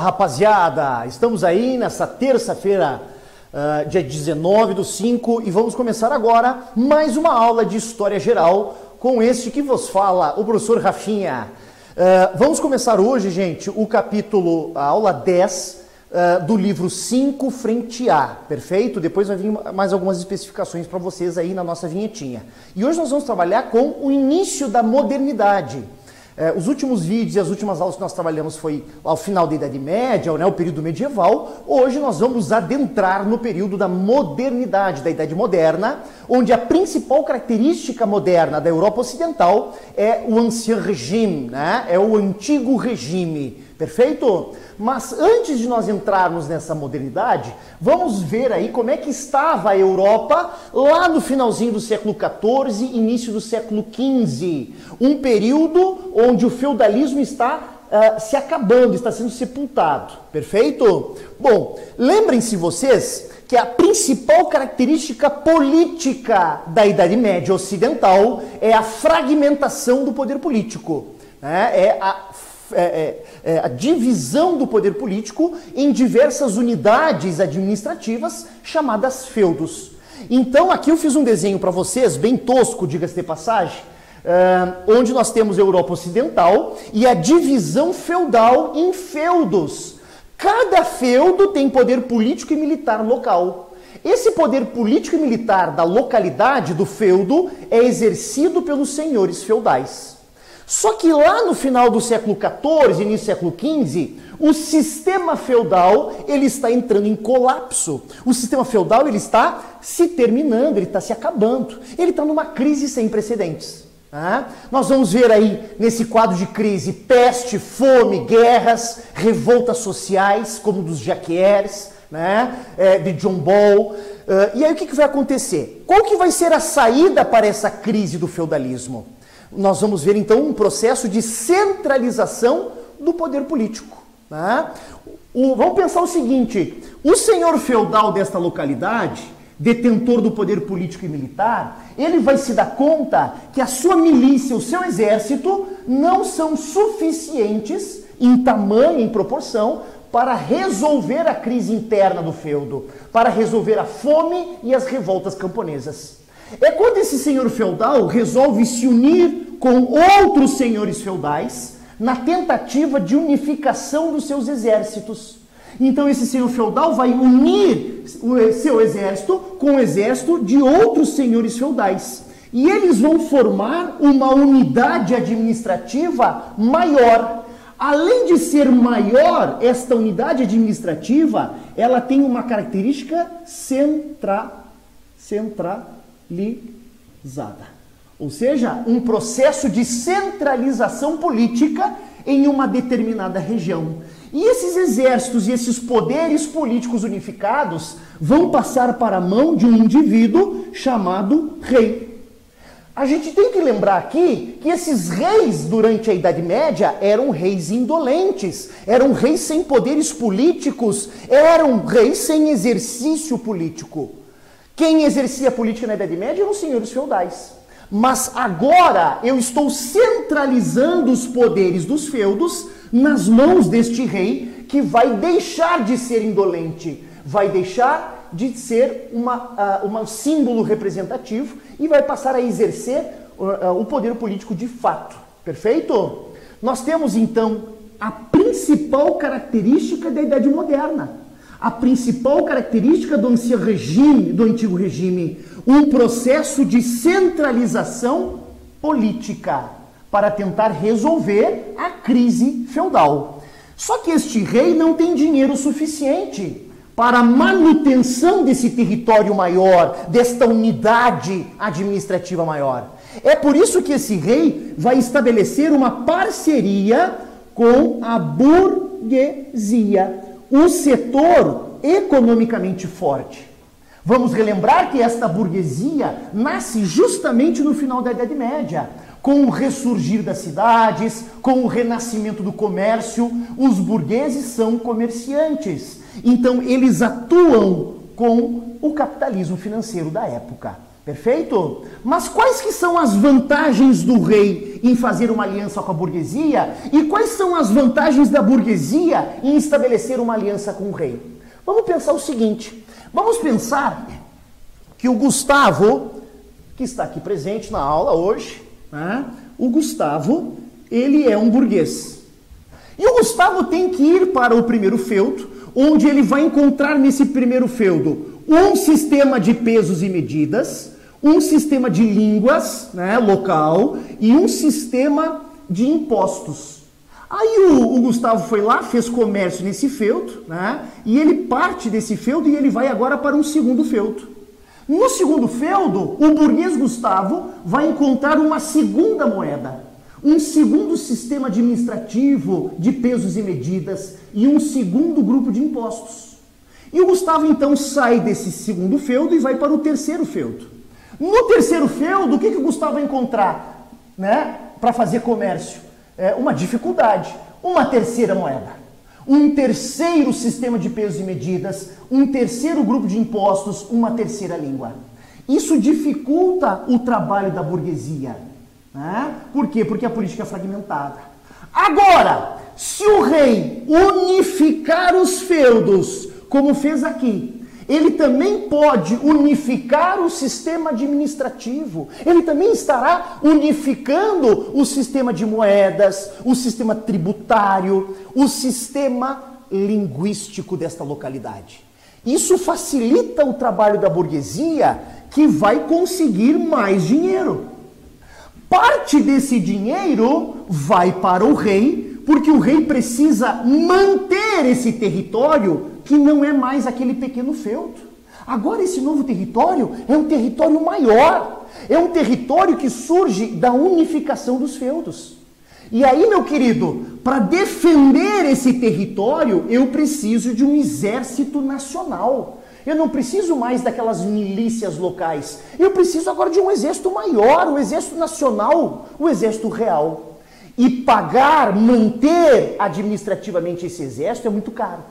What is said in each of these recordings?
rapaziada, estamos aí nessa terça-feira, dia 19/5, e vamos começar agora mais uma aula de História Geral com este que vos fala, o professor Rafinha. Vamos começar hoje, gente, o capítulo, a aula 10 do livro 5 frente A, perfeito? Depois vai vir mais algumas especificações para vocês aí na nossa vinhetinha. E hoje nós vamos trabalhar com o início da modernidade. Os últimos vídeos e as últimas aulas que nós trabalhamos foi ao final da Idade Média, né, o período medieval. Hoje nós vamos adentrar no período da modernidade, da Idade Moderna, onde a principal característica moderna da Europa Ocidental é o Ancien Régime, né? É o antigo regime, perfeito? Mas antes de nós entrarmos nessa modernidade, vamos ver aí como é que estava a Europa lá no finalzinho do século XIV, início do século XV. Um período onde o feudalismo está se acabando, está sendo sepultado. Perfeito? Bom, lembrem-se vocês que a principal característica política da Idade Média Ocidental é a fragmentação do poder político. Né? A divisão do poder político em diversas unidades administrativas chamadas feudos. Então aqui eu fiz um desenho para vocês, bem tosco, diga-se de passagem, onde nós temos a Europa Ocidental e a divisão feudal em feudos. Cada feudo tem poder político e militar local. Esse poder político e militar da localidade, do feudo, é exercido pelos senhores feudais. Só que lá no final do século XIV, início do século XV, o sistema feudal ele está entrando em colapso. O sistema feudal ele está se terminando, ele está se acabando. Ele está numa crise sem precedentes. Nós vamos ver aí nesse quadro de crise peste, fome, guerras, revoltas sociais, como dos Jacquieres, né? De John Ball. E aí o que vai acontecer? Qual que vai ser a saída para essa crise do feudalismo? Nós vamos ver então um processo de centralização do poder político. Né? Vamos pensar o seguinte, o senhor feudal desta localidade, detentor do poder político e militar, ele vai se dar conta que a sua milícia, o seu exército, não são suficientes em tamanho, em proporção, para resolver a crise interna do feudo, para resolver a fome e as revoltas camponesas. É quando esse senhor feudal resolve se unir com outros senhores feudais na tentativa de unificação dos seus exércitos. Então esse senhor feudal vai unir o seu exército com o exército de outros senhores feudais. E eles vão formar uma unidade administrativa maior. Além de ser maior, esta unidade administrativa, ela tem uma característica centralizada. Ou seja, um processo de centralização política em uma determinada região. E esses exércitos e esses poderes políticos unificados vão passar para a mão de um indivíduo chamado rei. A gente tem que lembrar aqui que esses reis durante a Idade Média eram reis indolentes, eram reis sem poderes políticos, eram reis sem exercício político. Quem exercia a política na Idade Média eram os senhores feudais. Mas agora eu estou centralizando os poderes dos feudos nas mãos deste rei que vai deixar de ser indolente, vai deixar de ser um símbolo representativo e vai passar a exercer o poder político de fato. Perfeito? Nós temos então a principal característica da Idade Moderna. A principal característica do Ancien Régime, do Antigo Regime, um processo de centralização política para tentar resolver a crise feudal. Só que este rei não tem dinheiro suficiente para a manutenção desse território maior, desta unidade administrativa maior. É por isso que esse rei vai estabelecer uma parceria com a burguesia, o setor economicamente forte. Vamos relembrar que esta burguesia nasce justamente no final da Idade Média, com o ressurgir das cidades, com o renascimento do comércio. Os burgueses são comerciantes, então eles atuam com o capitalismo financeiro da época. Perfeito? Mas quais que são as vantagens do rei em fazer uma aliança com a burguesia e quais são as vantagens da burguesia em estabelecer uma aliança com o rei? Vamos pensar o seguinte, vamos pensar que o Gustavo, que está aqui presente na aula hoje, né? O Gustavo, ele é um burguês. E o Gustavo tem que ir para o primeiro feudo, onde ele vai encontrar nesse primeiro feudo um sistema de pesos e medidas, um sistema de línguas, né, local, e um sistema de impostos. Aí o Gustavo foi lá, fez comércio nesse feudo, né, e ele parte desse feudo e ele vai agora para um segundo feudo. No segundo feudo, o burguês Gustavo vai encontrar uma segunda moeda, um segundo sistema administrativo de pesos e medidas e um segundo grupo de impostos. E o Gustavo então sai desse segundo feudo e vai para o terceiro feudo. No terceiro feudo, o que o Gustavo vai encontrar, né, para fazer comércio? Uma dificuldade, uma terceira moeda, um terceiro sistema de pesos e medidas, um terceiro grupo de impostos, uma terceira língua. Isso dificulta o trabalho da burguesia. Né? Por quê? Porque a política é fragmentada. Agora, se o rei unificar os feudos, como fez aqui, ele também pode unificar o sistema administrativo. Ele também estará unificando o sistema de moedas, o sistema tributário, o sistema linguístico desta localidade. Isso facilita o trabalho da burguesia, que vai conseguir mais dinheiro. Parte desse dinheiro vai para o rei, porque o rei precisa manter esse território que não é mais aquele pequeno feudo. Agora esse novo território é um território maior, é um território que surge da unificação dos feudos. E aí, meu querido, para defender esse território, eu preciso de um exército nacional. Eu não preciso mais daquelas milícias locais. Eu preciso agora de um exército maior, um exército nacional, um exército real. E pagar, manter administrativamente esse exército é muito caro.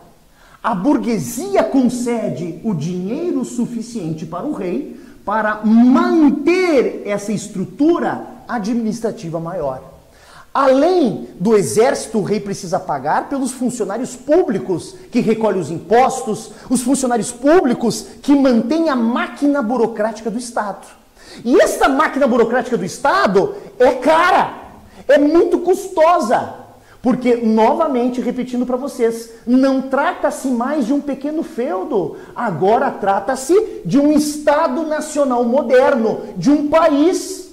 A burguesia concede o dinheiro suficiente para o rei para manter essa estrutura administrativa maior. Além do exército, o rei precisa pagar pelos funcionários públicos que recolhem os impostos, os funcionários públicos que mantêm a máquina burocrática do Estado. E essa máquina burocrática do Estado é cara, é muito custosa. Porque, novamente, repetindo para vocês, não trata-se mais de um pequeno feudo, agora trata-se de um Estado nacional moderno, de um país.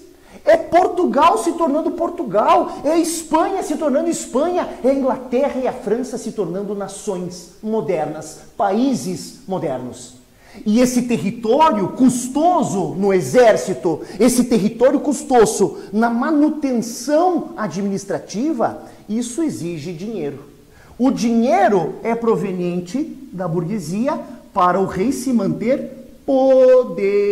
É Portugal se tornando Portugal, é a Espanha se tornando Espanha, é a Inglaterra e a França se tornando nações modernas, países modernos. E esse território custoso no exército, esse território custoso na manutenção administrativa, isso exige dinheiro. O dinheiro é proveniente da burguesia para o rei se manter poderoso.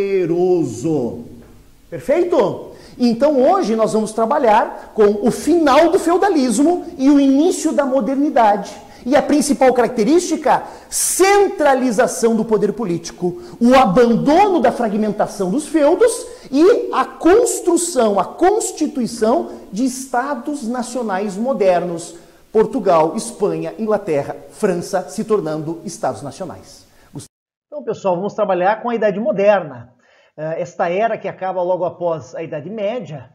Perfeito? Então hoje nós vamos trabalhar com o final do feudalismo e o início da modernidade. E a principal característica, centralização do poder político, o abandono da fragmentação dos feudos e a construção, a constituição de estados nacionais modernos. Portugal, Espanha, Inglaterra, França se tornando estados nacionais. Então, pessoal, vamos trabalhar com a Idade Moderna. Esta era que acaba logo após a Idade Média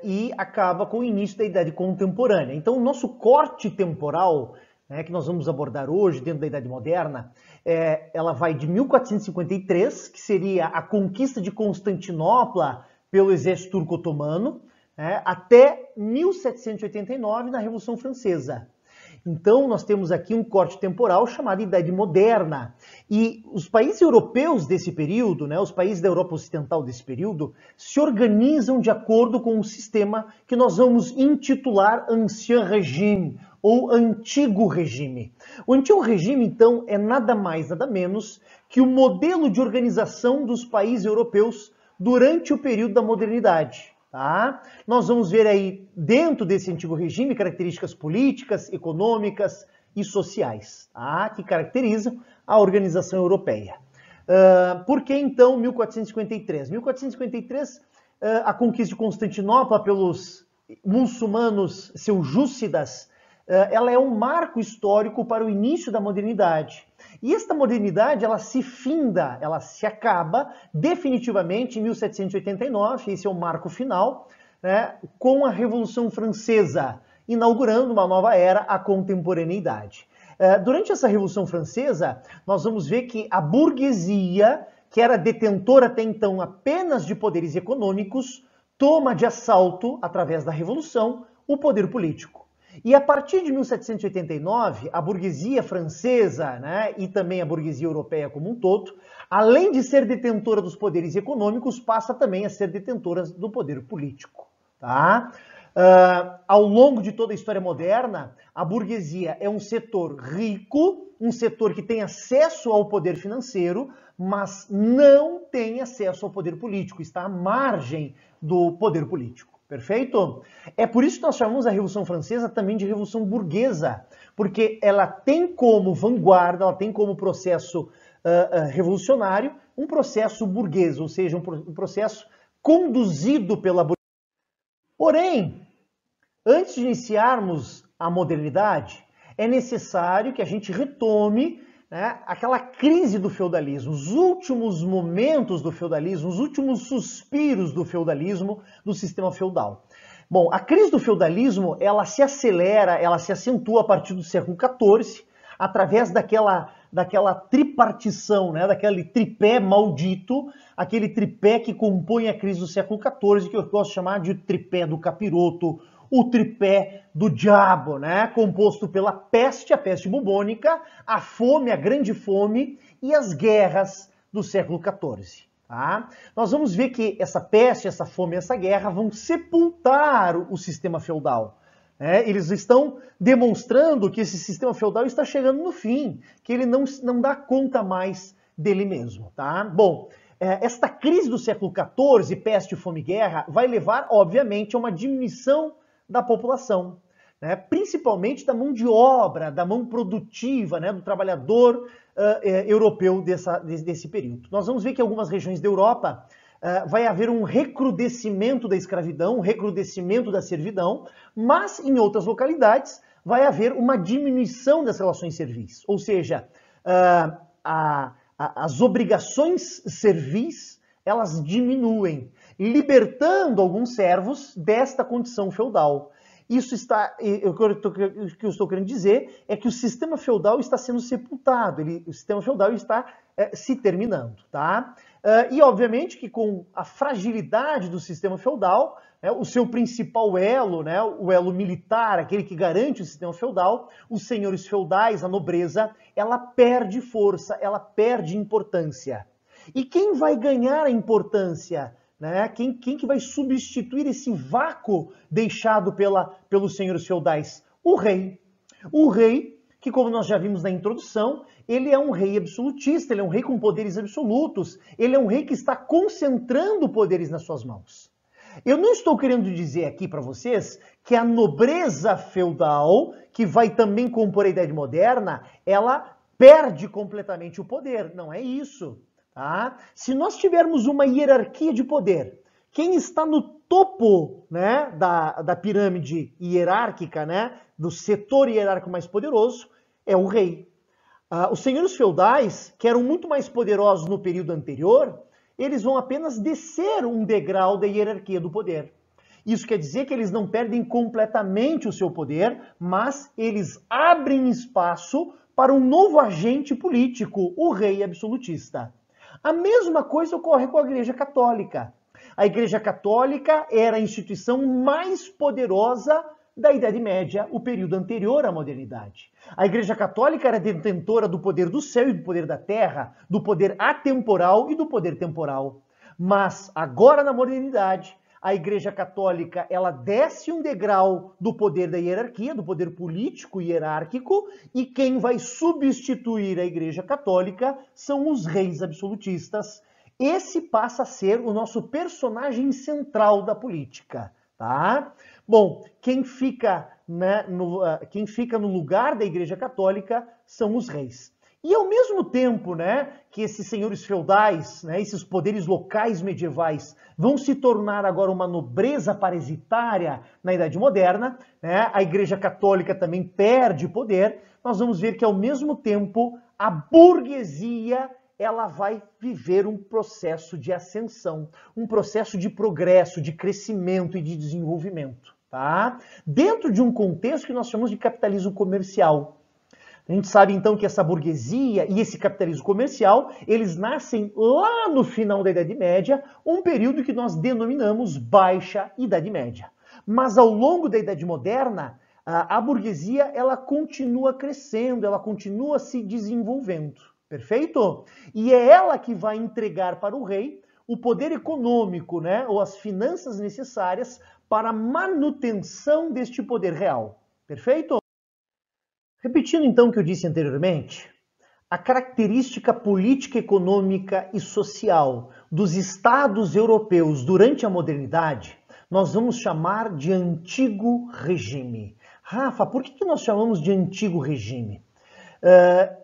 e acaba com o início da Idade Contemporânea. Então, o nosso corte temporal, que nós vamos abordar hoje dentro da Idade Moderna, ela vai de 1453, que seria a conquista de Constantinopla pelo exército turco-otomano, até 1789, na Revolução Francesa. Então, nós temos aqui um corte temporal chamado Idade Moderna. E os países europeus desse período, os países da Europa Ocidental desse período, se organizam de acordo com um sistema que nós vamos intitular Ancien Régime, ou Antigo Regime. O Antigo Regime, então, é nada mais, nada menos que o modelo de organização dos países europeus durante o período da modernidade. Tá? Nós vamos ver aí, dentro desse Antigo Regime, características políticas, econômicas e sociais, tá? Que caracterizam a organização europeia. Por que então 1453? 1453, a conquista de Constantinopla pelos muçulmanos seljúcidas, ela é um marco histórico para o início da modernidade. E esta modernidade, ela se finda, ela se acaba definitivamente em 1789, esse é o marco final, né, com a Revolução Francesa, inaugurando uma nova era, a contemporaneidade. Durante essa Revolução Francesa, nós vamos ver que a burguesia, que era detentora até então apenas de poderes econômicos, toma de assalto, através da Revolução, o poder político. E a partir de 1789, a burguesia francesa, né, e também a burguesia europeia como um todo, além de ser detentora dos poderes econômicos, passa também a ser detentora do poder político. Tá? Ao longo de toda a história moderna, a burguesia é um setor rico, um setor que tem acesso ao poder financeiro, mas não tem acesso ao poder político, está à margem do poder político. Perfeito? É por isso que nós chamamos a Revolução Francesa também de Revolução Burguesa, porque ela tem como vanguarda, ela tem como processo revolucionário um processo burguês, ou seja, um processo conduzido pela burguesia. Porém, antes de iniciarmos a modernidade, é necessário que a gente retome, né, aquela crise do feudalismo, os últimos momentos do feudalismo, os últimos suspiros do feudalismo, do sistema feudal. Bom, a crise do feudalismo, ela se acelera, ela se acentua a partir do século XIV, através daquela tripartição, né, daquele tripé maldito, aquele tripé que compõe a crise do século XIV, que eu gosto de chamar de tripé do capiroto, o tripé do diabo, né? Composto pela peste, a peste bubônica, a fome, a grande fome e as guerras do século XIV. Tá? Nós vamos ver que essa peste, essa fome e essa guerra vão sepultar o sistema feudal. Né? Eles estão demonstrando que esse sistema feudal está chegando no fim, que ele não dá conta mais dele mesmo. Tá? Bom, esta crise do século XIV, peste, fome e guerra, vai levar, obviamente, a uma diminuição da população, né? Principalmente da mão de obra, da mão produtiva, né? Do trabalhador europeu desse período. Nós vamos ver que em algumas regiões da Europa vai haver um recrudescimento da escravidão, um recrudescimento da servidão, mas em outras localidades vai haver uma diminuição das relações servis, ou seja, as obrigações servis, elas diminuem, libertando alguns servos desta condição feudal. Isso está, o que eu estou querendo dizer é que o sistema feudal está sendo sepultado, o sistema feudal está se terminando, tá? E obviamente que com a fragilidade do sistema feudal, né, o seu principal elo, né, o elo militar, aquele que garante o sistema feudal, os senhores feudais, a nobreza, ela perde força, ela perde importância. E quem vai ganhar a importância? Né? Quem que vai substituir esse vácuo deixado pelos senhores feudais? O rei. O rei, que como nós já vimos na introdução, ele é um rei absolutista, ele é um rei com poderes absolutos, ele é um rei que está concentrando poderes nas suas mãos. Eu não estou querendo dizer aqui para vocês que a nobreza feudal, que vai também compor a Idade Moderna, ela perde completamente o poder. Não é isso. Tá? Se nós tivermos uma hierarquia de poder, quem está no topo, né, da pirâmide hierárquica, né, do setor hierárquico mais poderoso, é o rei. Os senhores feudais, que eram muito mais poderosos no período anterior, eles vão apenas descer um degrau da hierarquia do poder. Isso quer dizer que eles não perdem completamente o seu poder, mas eles abrem espaço para um novo agente político, o rei absolutista. A mesma coisa ocorre com a Igreja Católica. A Igreja Católica era a instituição mais poderosa da Idade Média, o período anterior à modernidade. A Igreja Católica era detentora do poder do céu e do poder da terra, do poder atemporal e do poder temporal. Mas agora na modernidade, a Igreja Católica, ela desce um degrau do poder da hierarquia, do poder político hierárquico, e quem vai substituir a Igreja Católica são os reis absolutistas. Esse passa a ser o nosso personagem central da política, tá? Bom, quem fica no lugar da Igreja Católica são os reis. E ao mesmo tempo, né, que esses senhores feudais, né, esses poderes locais medievais vão se tornar agora uma nobreza parasitária na Idade Moderna, né, a Igreja Católica também perde poder, nós vamos ver que ao mesmo tempo a burguesia ela vai viver um processo de ascensão, um processo de progresso, de crescimento e de desenvolvimento, tá? Dentro de um contexto que nós chamamos de capitalismo comercial. A gente sabe então que essa burguesia e esse capitalismo comercial, eles nascem lá no final da Idade Média, um período que nós denominamos Baixa Idade Média. Mas ao longo da Idade Moderna, a burguesia ela continua crescendo, ela continua se desenvolvendo, perfeito? E é ela que vai entregar para o rei o poder econômico, né, ou as finanças necessárias para a manutenção deste poder real, perfeito? Repetindo então o que eu disse anteriormente, a característica política, econômica e social dos estados europeus durante a modernidade, nós vamos chamar de antigo regime. Rafa, por que nós chamamos de antigo regime?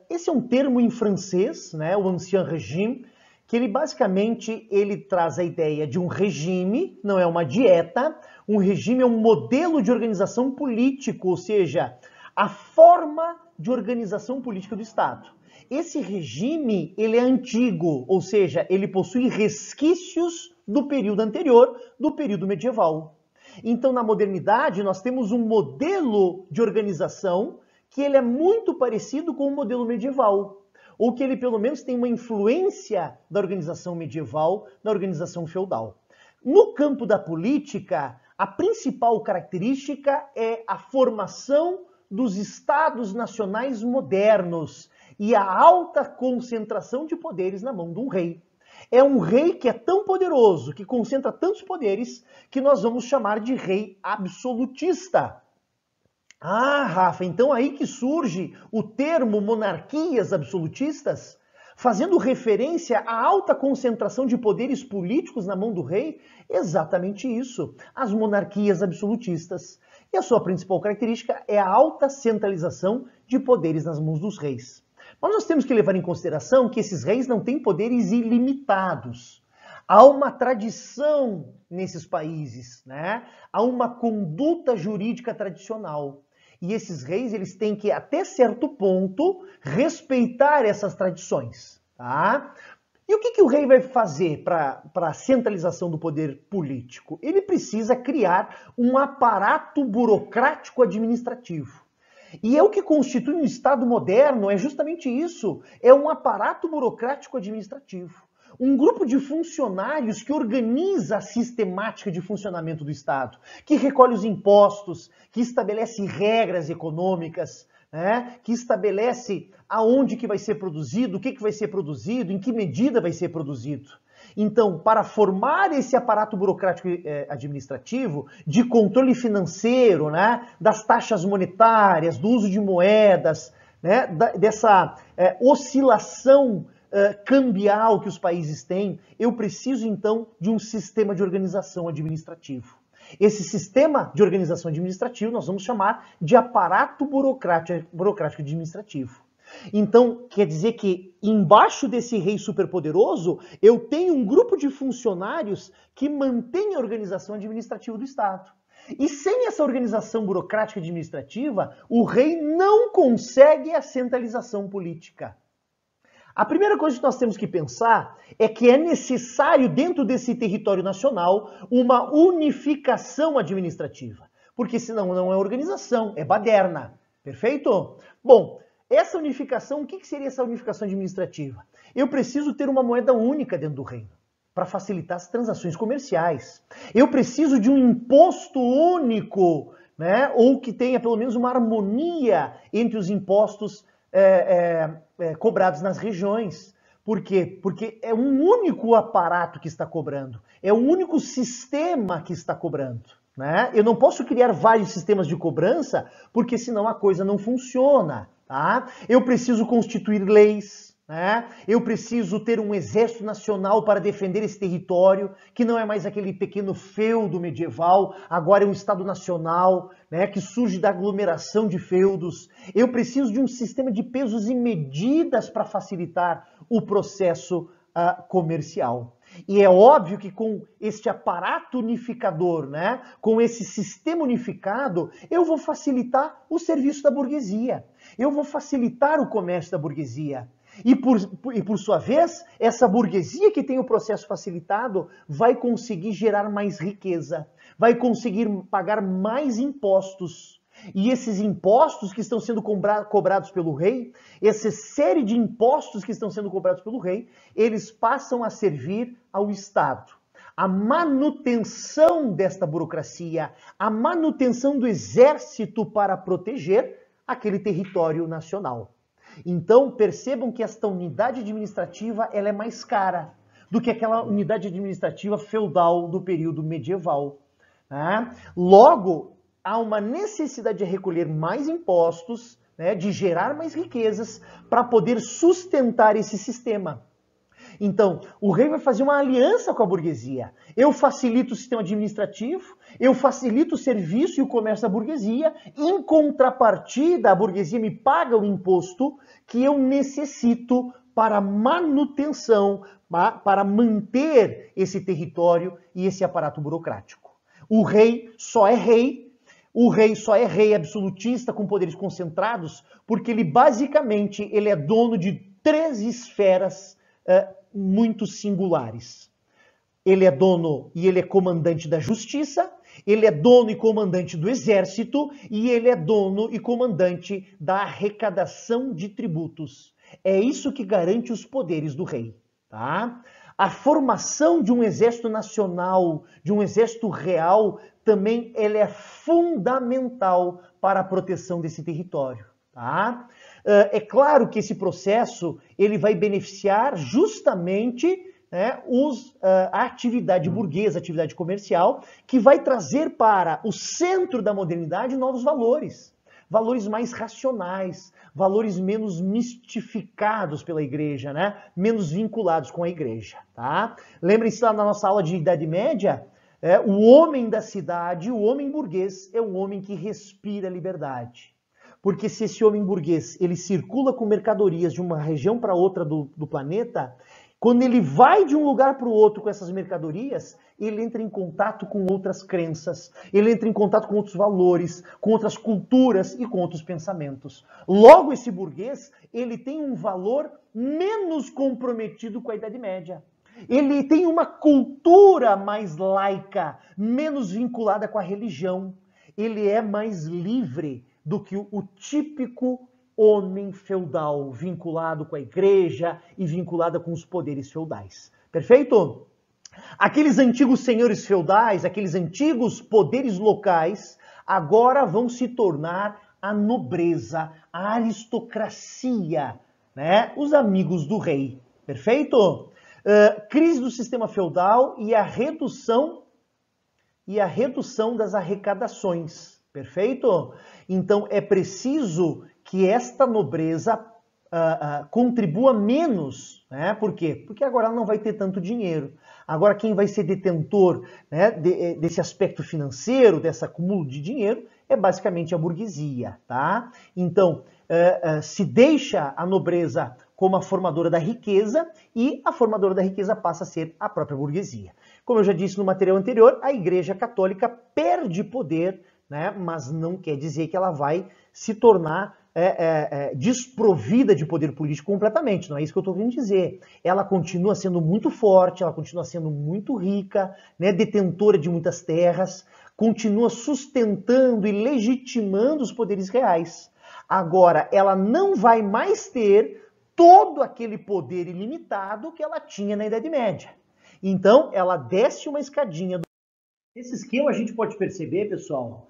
Esse é um termo em francês, né, o ancien régime, que ele basicamente traz a ideia de um regime, não é uma dieta, um regime é um modelo de organização político, ou seja, a forma de organização política do Estado. Esse regime, ele é antigo, ou seja, ele possui resquícios do período anterior, do período medieval. Então, na modernidade, nós temos um modelo de organização que ele é muito parecido com o modelo medieval, ou que ele pelo menos tem uma influência da organização medieval, da organização feudal. No campo da política, a principal característica é a formação dos estados nacionais modernos e a alta concentração de poderes na mão de um rei. É um rei que é tão poderoso, que concentra tantos poderes, que nós vamos chamar de rei absolutista. Ah, Rafa, então aí que surge o termo monarquias absolutistas, fazendo referência à alta concentração de poderes políticos na mão do rei? Exatamente isso, as monarquias absolutistas. E a sua principal característica é a alta centralização de poderes nas mãos dos reis. Mas nós temos que levar em consideração que esses reis não têm poderes ilimitados. Há uma tradição nesses países, né? Há uma conduta jurídica tradicional. E esses reis, eles têm que, até certo ponto, respeitar essas tradições, tá? E o que o rei vai fazer para a centralização do poder político? Ele precisa criar um aparato burocrático administrativo. E é o que constitui um Estado moderno, é justamente isso, é um aparato burocrático administrativo. Um grupo de funcionários que organiza a sistemática de funcionamento do Estado, que recolhe os impostos, que estabelece regras econômicas, né, que estabelece aonde que vai ser produzido, o que vai ser produzido, em que medida vai ser produzido. Então, para formar esse aparato burocrático administrativo, de controle financeiro, né, das taxas monetárias, do uso de moedas, né, dessa oscilação cambial que os países têm, eu preciso então de um sistema de organização administrativo. Esse sistema de organização administrativa nós vamos chamar de aparato burocrático administrativo. Então, quer dizer que embaixo desse rei superpoderoso, eu tenho um grupo de funcionários que mantém a organização administrativa do Estado. E sem essa organização burocrática administrativa, o rei não consegue a centralização política. A primeira coisa que nós temos que pensar é que é necessário, dentro desse território nacional, uma unificação administrativa. Porque senão não é organização, é baderna. Perfeito? Bom, essa unificação, o que seria essa unificação administrativa? Eu preciso ter uma moeda única dentro do reino, para facilitar as transações comerciais. Eu preciso de um imposto único, né? Ou que tenha pelo menos uma harmonia entre os impostos cobrados nas regiões. Por quê? Porque é um único aparato que está cobrando, é um único sistema que está cobrando, né? Eu não posso criar vários sistemas de cobrança, porque senão a coisa não funciona, tá? Eu preciso constituir leis, né? Eu preciso ter um exército nacional para defender esse território, que não é mais aquele pequeno feudo medieval, agora é um Estado nacional, né, que surge da aglomeração de feudos. Eu preciso de um sistema de pesos e medidas para facilitar o processo comercial. E é óbvio que com este aparato unificador, né, com esse sistema unificado, eu vou facilitar o serviço da burguesia, eu vou facilitar o comércio da burguesia. E por sua vez, essa burguesia que tem o processo facilitado vai conseguir gerar mais riqueza, vai conseguir pagar mais impostos. E esses impostos que estão sendo cobrados pelo rei, essa série de impostos que estão sendo cobrados pelo rei, eles passam a servir ao Estado. A manutenção desta burocracia, a manutenção do exército para proteger aquele território nacional. Então, percebam que esta unidade administrativa ela é mais cara do que aquela unidade administrativa feudal do período medieval, né? Logo, há uma necessidade de recolher mais impostos, né, de gerar mais riquezas para poder sustentar esse sistema. Então, o rei vai fazer uma aliança com a burguesia. Eu facilito o sistema administrativo, eu facilito o serviço e o comércio da burguesia, em contrapartida, a burguesia me paga o imposto que eu necessito para manutenção, para manter esse território e esse aparato burocrático. O rei só é rei, o rei só é rei absolutista com poderes concentrados porque ele basicamente ele é dono de 3 esferas muito singulares. Ele é dono e ele é comandante da justiça, ele é dono e comandante do exército e ele é dono e comandante da arrecadação de tributos. É isso que garante os poderes do rei, tá? A formação de um exército nacional, de um exército real, também ele é fundamental para a proteção desse território, tá? É claro que esse processo ele vai beneficiar justamente, né, a atividade burguesa, a atividade comercial, que vai trazer para o centro da modernidade novos valores. Valores mais racionais, valores menos mistificados pela igreja, né? Menos vinculados com a igreja, tá? Lembrem-se lá na nossa aula de Idade Média, o homem da cidade, o homem burguês, é um homem que respira liberdade. Porque se esse homem burguês ele circula com mercadorias de uma região para outra do planeta, quando ele vai de um lugar para o outro com essas mercadorias, ele entra em contato com outras crenças, ele entra em contato com outros valores, com outras culturas e com outros pensamentos. Logo, esse burguês, ele tem um valor menos comprometido com a Idade Média. Ele tem uma cultura mais laica, menos vinculada com a religião. Ele é mais livre do que o típico homem feudal, vinculado com a igreja e vinculado com os poderes feudais. Perfeito? Aqueles antigos senhores feudais, aqueles antigos poderes locais, agora vão se tornar a nobreza, a aristocracia, né? Os amigos do rei. Perfeito? Crise do sistema feudal e a redução das arrecadações. Perfeito? Então é preciso que esta nobreza contribua menos, né? Por quê? Porque agora ela não vai ter tanto dinheiro. Agora quem vai ser detentor, né, desse aspecto financeiro, desse acúmulo de dinheiro, é basicamente a burguesia, tá? Então, se deixa a nobreza como a formadora da riqueza e a formadora da riqueza passa a ser a própria burguesia. Como eu já disse no material anterior, a Igreja Católica perde poder, né, mas não quer dizer que ela vai se tornar desprovida de poder político completamente, não é isso que eu estou querendo dizer. Ela continua sendo muito forte, ela continua sendo muito rica, né, detentora de muitas terras, continua sustentando e legitimando os poderes reais. Agora, ela não vai mais ter todo aquele poder ilimitado que ela tinha na Idade Média. Então, ela desce uma escadinha. Nesse esquema a gente pode perceber, pessoal,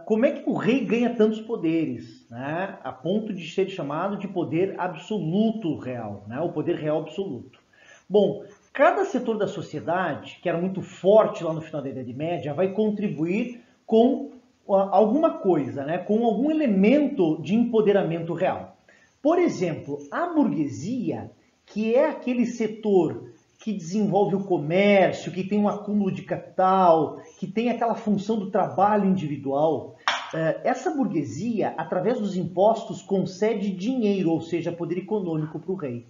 como é que o rei ganha tantos poderes, né? A ponto de ser chamado de poder absoluto real, né? O poder real absoluto. Bom, cada setor da sociedade, que era muito forte lá no final da Idade Média, vai contribuir com alguma coisa, né? Com algum elemento de empoderamento real. Por exemplo, a burguesia, que é aquele setor que desenvolve o comércio, que tem um acúmulo de capital, que tem aquela função do trabalho individual, essa burguesia, através dos impostos, concede dinheiro, ou seja, poder econômico para o rei.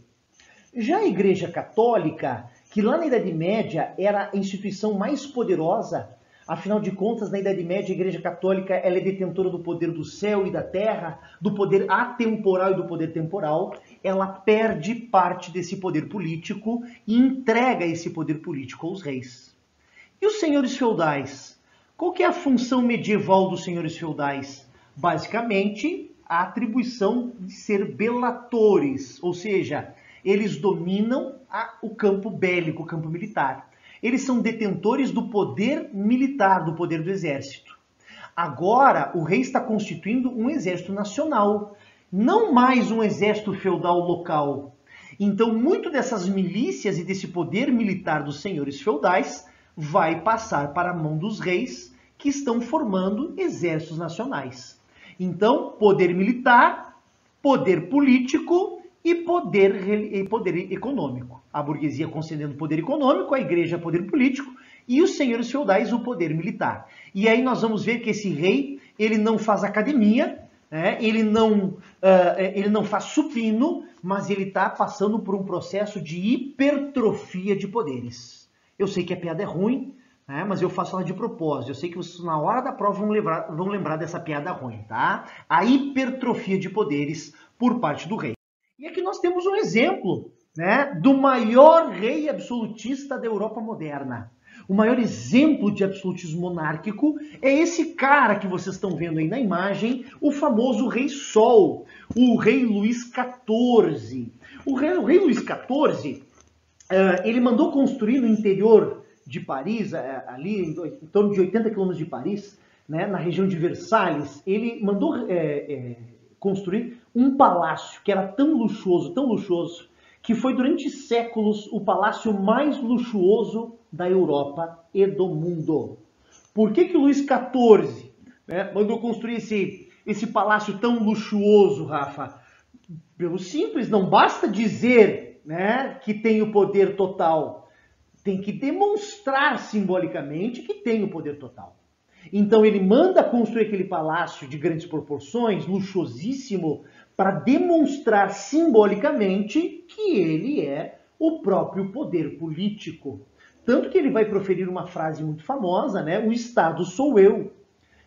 Já a Igreja Católica, que lá na Idade Média era a instituição mais poderosa, afinal de contas, na Idade Média, a Igreja Católica ela é detentora do poder do céu e da terra, do poder atemporal e do poder temporal. Ela perde parte desse poder político e entrega esse poder político aos reis. E os senhores feudais? Qual que é a função medieval dos senhores feudais? Basicamente, a atribuição de ser belatores, ou seja, eles dominam o campo bélico, o campo militar. Eles são detentores do poder militar, do poder do exército. Agora, o rei está constituindo um exército nacional, não mais um exército feudal local. Então, muito dessas milícias e desse poder militar dos senhores feudais vai passar para a mão dos reis, que estão formando exércitos nacionais. Então, poder militar, poder político e poder econômico. A burguesia concedendo poder econômico, a igreja poder político e os senhores feudais o poder militar. E aí nós vamos ver que esse rei, ele não faz academia, ele não faz supino, mas ele está passando por um processo de hipertrofia de poderes. Eu sei que a piada é ruim, mas eu faço ela de propósito. Eu sei que vocês na hora da prova vão lembrar dessa piada ruim, tá? A hipertrofia de poderes por parte do rei. E aqui nós temos um exemplo, do maior rei absolutista da Europa moderna. O maior exemplo de absolutismo monárquico é esse cara que vocês estão vendo aí na imagem, o famoso Rei Sol, o rei Luís XIV. O rei Luís XIV, ele mandou construir no interior de Paris, ali em torno de 80 quilômetros de Paris, na região de Versalhes, ele mandou construir um palácio que era tão luxuoso, que foi durante séculos o palácio mais luxuoso da Europa e do mundo. Por que que Luís XIV mandou construir esse palácio tão luxuoso, Rafa? Pelo simples, não basta dizer que tem o poder total, tem que demonstrar simbolicamente que tem o poder total. Então ele manda construir aquele palácio de grandes proporções, luxuosíssimo, para demonstrar simbolicamente que ele é o próprio poder político. Tanto que ele vai proferir uma frase muito famosa, o Estado sou eu.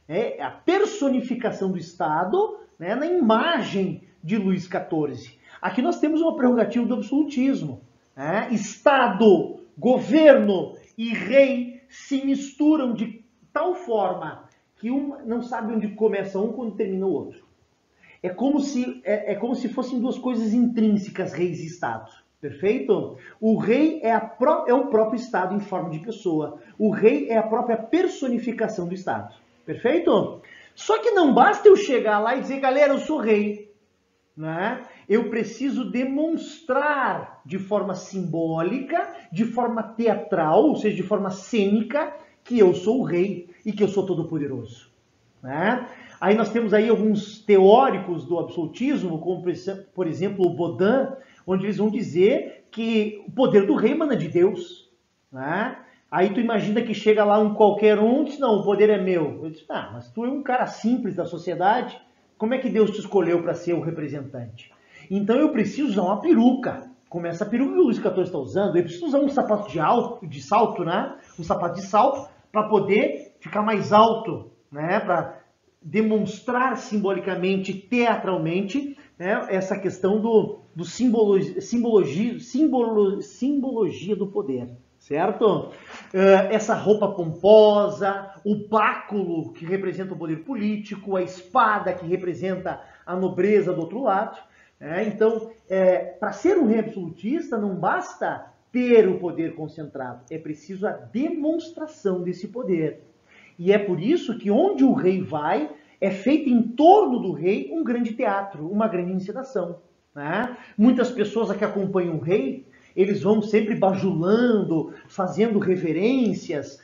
É a personificação do Estado na imagem de Luís XIV. Aqui nós temos uma prerrogativa do absolutismo. Estado, governo e rei se misturam de tal forma que um não sabe onde começa um quando termina o outro. É como se fossem duas coisas intrínsecas, reis e Estado. Perfeito? O rei é o próprio Estado em forma de pessoa. O rei é a própria personificação do Estado. Perfeito? Só que não basta eu chegar lá e dizer, galera, eu sou rei. Eu preciso demonstrar de forma simbólica, de forma teatral, ou seja, de forma cênica, que eu sou o rei e que eu sou todo-poderoso. Aí nós temos aí alguns teóricos do absolutismo, como por exemplo o Baudin, onde eles vão dizer que o poder do rei emana de Deus. Aí tu imagina que chega lá um qualquer um e diz, não, o poder é meu. Eu disse, mas tu é um cara simples da sociedade, como é que Deus te escolheu para ser o representante? Então eu preciso usar uma peruca, como essa peruca que o Luís XIV está usando, eu preciso usar um sapato de salto, um sapato de salto, para poder ficar mais alto, para demonstrar simbolicamente, teatralmente, essa questão do simbologia do poder, certo? Essa roupa pomposa, o báculo que representa o poder político, a espada que representa a nobreza do outro lado. Então, para ser um rei absolutista, não basta ter o poder concentrado, é preciso a demonstração desse poder. E é por isso que onde o rei vai, é feito em torno do rei um grande teatro, uma grande encenação. Muitas pessoas que acompanham o rei, eles vão sempre bajulando, fazendo reverências,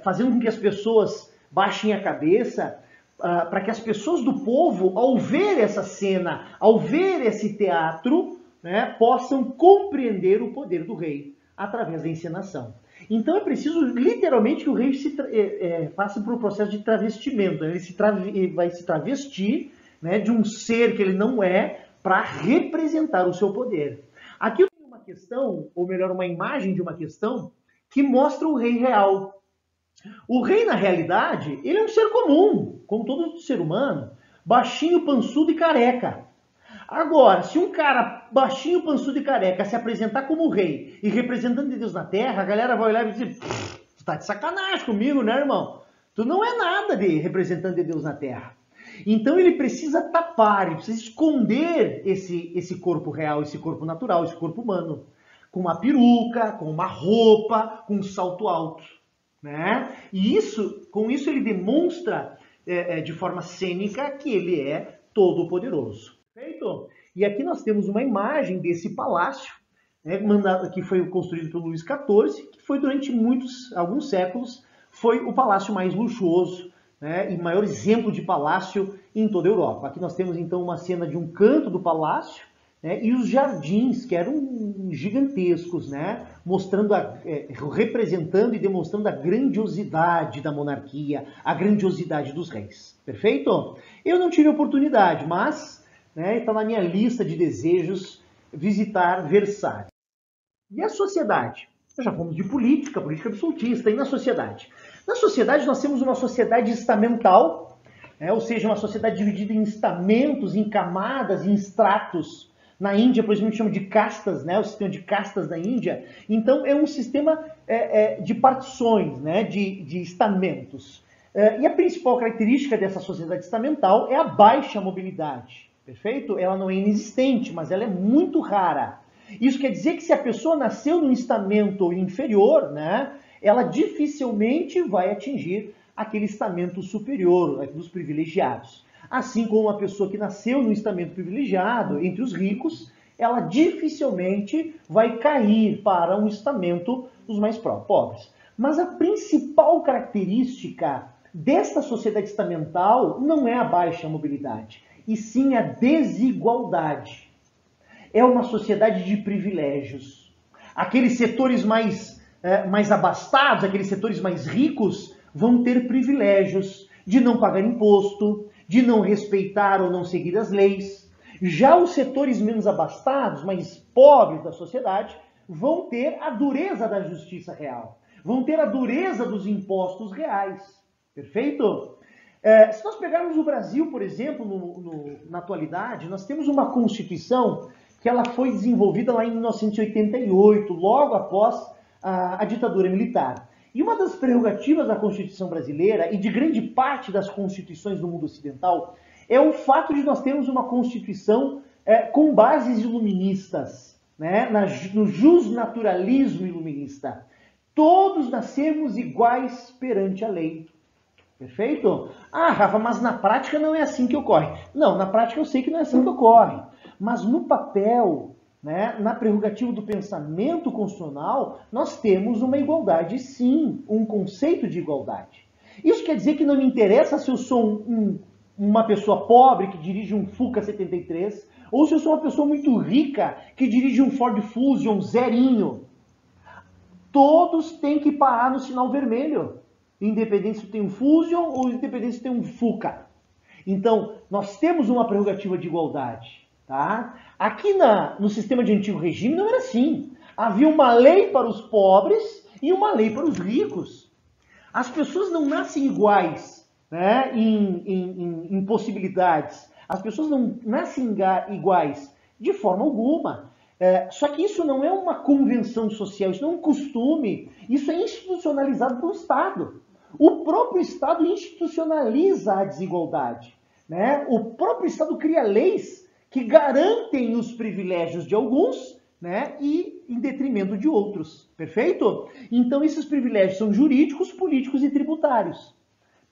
fazendo com que as pessoas baixem a cabeça. para que as pessoas do povo, ao ver essa cena, ao ver esse teatro, né, possam compreender o poder do rei através da encenação. Então é preciso literalmente que o rei passe por um processo de travestimento. Ele vai se travestir, né, de um ser que ele não é, para representar o seu poder. Aqui eu tenho uma questão, ou melhor, uma imagem de uma questão, que mostra o rei real. O rei, na realidade, ele é um ser comum, como todo ser humano, baixinho, pançudo e careca. Agora, se um cara baixinho, pançudo e careca se apresentar como rei e representante de Deus na terra, a galera vai olhar e dizer, tu tá de sacanagem comigo, né, irmão? Tu não é nada de representante de Deus na terra. Então ele precisa tapar, ele precisa esconder esse corpo real, esse corpo natural, esse corpo humano, com uma peruca, com uma roupa, com um salto alto, né? E com isso ele demonstra de forma cênica que ele é todo-poderoso. Perfeito? E aqui nós temos uma imagem desse palácio, né, que foi construído pelo Luís XIV, que foi durante alguns séculos, foi o palácio mais luxuoso, né, e maior exemplo de palácio em toda a Europa. Aqui nós temos então uma cena de um canto do palácio, né, e os jardins, que eram gigantescos, né, representando e demonstrando a grandiosidade da monarquia, a grandiosidade dos reis. Perfeito? Eu não tive oportunidade, mas está na minha lista de desejos visitar Versalhes. E a sociedade? Nós já fomos de política absolutista, e na sociedade? Na sociedade nós temos uma sociedade estamental, ou seja, uma sociedade dividida em estamentos, em camadas, em estratos. Na Índia, por exemplo, a gente chama de castas, né? O sistema de castas da Índia. Então, é um sistema de partições, né? de estamentos. E a principal característica dessa sociedade estamental é a baixa mobilidade. Perfeito? Ela não é inexistente, mas ela é muito rara. Isso quer dizer que se a pessoa nasceu num estamento inferior, né? Ela dificilmente vai atingir aquele estamento superior, dos privilegiados. Assim como uma pessoa que nasceu num estamento privilegiado, entre os ricos, ela dificilmente vai cair para um estamento dos mais pobres. Mas a principal característica desta sociedade estamental não é a baixa mobilidade, e sim a desigualdade. É uma sociedade de privilégios. Aqueles setores mais abastados, aqueles setores mais ricos, vão ter privilégios de não pagar imposto, de não respeitar ou não seguir as leis. Já os setores menos abastados, mais pobres da sociedade, vão ter a dureza da justiça real, vão ter a dureza dos impostos reais. Perfeito? Se nós pegarmos o Brasil, por exemplo, na atualidade, nós temos uma Constituição que ela foi desenvolvida lá em 1988, logo após a ditadura militar. E uma das prerrogativas da Constituição brasileira e de grande parte das constituições do mundo ocidental é o fato de nós termos uma Constituição com bases iluministas, né? No justnaturalismo iluminista. Todos nascemos iguais perante a lei. Perfeito? Ah, Rafa, mas na prática não é assim que ocorre. Não, na prática eu sei que não é assim que ocorre. Mas no papel, né, na prerrogativa do pensamento constitucional, nós temos uma igualdade, sim, um conceito de igualdade. Isso quer dizer que não me interessa se eu sou uma pessoa pobre que dirige um Fuca 73, ou se eu sou uma pessoa muito rica que dirige um Ford Fusion zerinho. Todos têm que parar no sinal vermelho, independente se tem um Fusion ou independente se tem um Fuca. Então, nós temos uma prerrogativa de igualdade. Tá? Aqui no sistema de antigo regime não era assim. Havia uma lei para os pobres e uma lei para os ricos. As pessoas não nascem iguais, né, em possibilidades. As pessoas não nascem iguais de forma alguma. Só que isso não é uma convenção social, isso não é um costume, isso é institucionalizado pelo Estado. O próprio Estado institucionaliza a desigualdade, né? O próprio Estado cria leis que garantem os privilégios de alguns, né, e em detrimento de outros. Perfeito? Então esses privilégios são jurídicos, políticos e tributários.